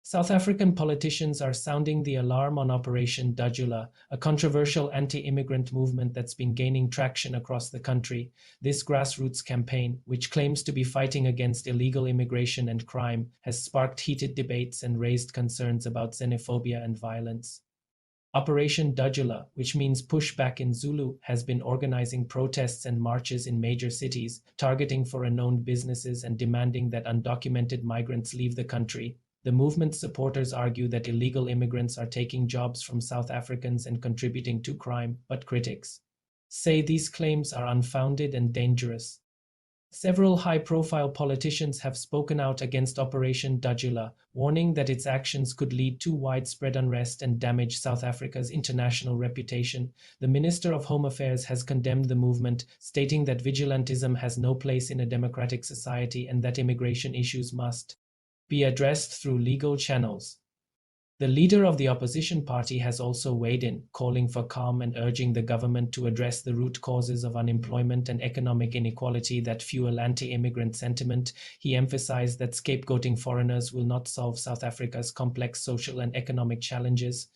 South African politicians are sounding the alarm on Operation Dudula, a controversial anti-immigrant movement that's been gaining traction across the country. This grassroots campaign, which claims to be fighting against illegal immigration and crime, has sparked heated debates and raised concerns about xenophobia and violence. Operation Dudula, which means pushback in Zulu, has been organizing protests and marches in major cities, targeting foreign-owned businesses and demanding that undocumented migrants leave the country. The movement's supporters argue that illegal immigrants are taking jobs from South Africans and contributing to crime, but critics say these claims are unfounded and dangerous. Several high-profile politicians have spoken out against Operation Dudula, warning that its actions could lead to widespread unrest and damage South Africa's international reputation. The Minister of Home Affairs has condemned the movement, stating that vigilantism has no place in a democratic society and that immigration issues must be addressed through legal channels. The leader of the opposition party has also weighed in, calling for calm and urging the government to address the root causes of unemployment and economic inequality that fuel anti-immigrant sentiment. He emphasized that scapegoating foreigners will not solve South Africa's complex social and economic challenges.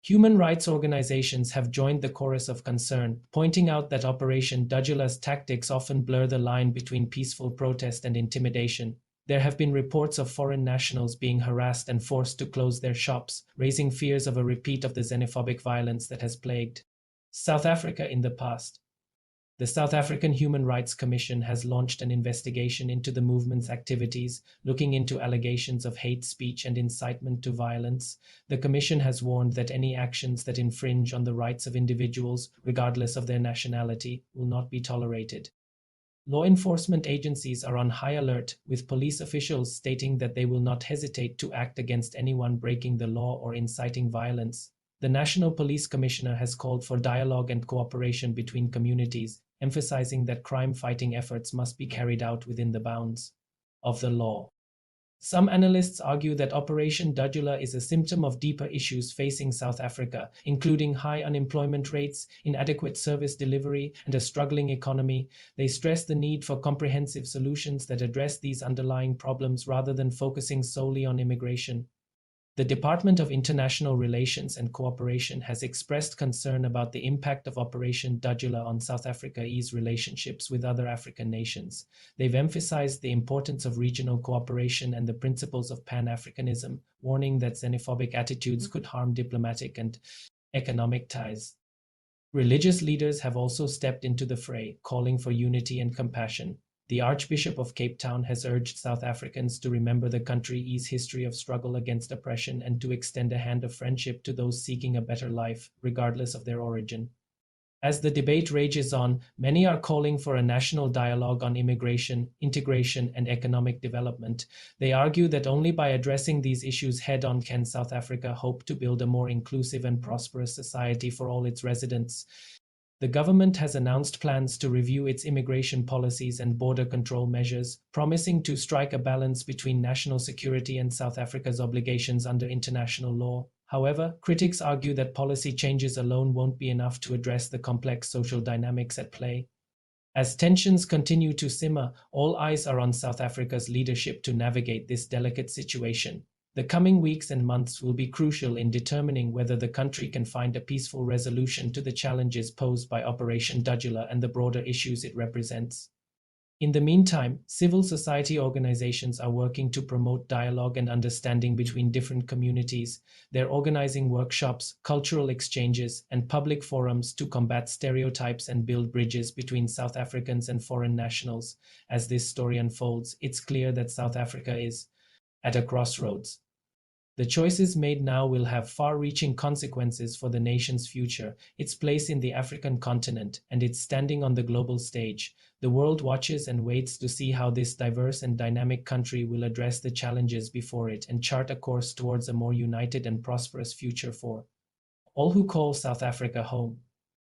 Human rights organizations have joined the chorus of concern, pointing out that Operation Dudula's tactics often blur the line between peaceful protest and intimidation. There have been reports of foreign nationals being harassed and forced to close their shops, raising fears of a repeat of the xenophobic violence that has plagued South Africa in the past. The South African Human Rights Commission has launched an investigation into the movement's activities, looking into allegations of hate speech and incitement to violence. The Commission has warned that any actions that infringe on the rights of individuals, regardless of their nationality, will not be tolerated. Law enforcement agencies are on high alert, with police officials stating that they will not hesitate to act against anyone breaking the law or inciting violence. The National Police Commissioner has called for dialogue and cooperation between communities, emphasizing that crime-fighting efforts must be carried out within the bounds of the law. Some analysts argue that Operation Dudula is a symptom of deeper issues facing South Africa, including high unemployment rates, inadequate service delivery, and a struggling economy. They stress the need for comprehensive solutions that address these underlying problems rather than focusing solely on immigration. The Department of International Relations and Cooperation has expressed concern about the impact of Operation Dudula on South Africa's relationships with other African nations. They've emphasized the importance of regional cooperation and the principles of Pan-Africanism, warning that xenophobic attitudes could harm diplomatic and economic ties. Religious leaders have also stepped into the fray, calling for unity and compassion. The Archbishop of Cape Town has urged South Africans to remember the country's history of struggle against oppression and to extend a hand of friendship to those seeking a better life, regardless of their origin. As the debate rages on, many are calling for a national dialogue on immigration, integration, and economic development. They argue that only by addressing these issues head-on can South Africa hope to build a more inclusive and prosperous society for all its residents. The government has announced plans to review its immigration policies and border control measures, promising to strike a balance between national security and South Africa's obligations under international law. However, critics argue that policy changes alone won't be enough to address the complex social dynamics at play. As tensions continue to simmer, all eyes are on South Africa's leadership to navigate this delicate situation. The coming weeks and months will be crucial in determining whether the country can find a peaceful resolution to the challenges posed by Operation Dudula and the broader issues it represents. In the meantime, civil society organizations are working to promote dialogue and understanding between different communities. They're organizing workshops, cultural exchanges, and public forums to combat stereotypes and build bridges between South Africans and foreign nationals. As this story unfolds, it's clear that South Africa is at a crossroads. The choices made now will have far-reaching consequences for the nation's future, its place in the African continent, and its standing on the global stage. The world watches and waits to see how this diverse and dynamic country will address the challenges before it and chart a course towards a more united and prosperous future for all who call South Africa home.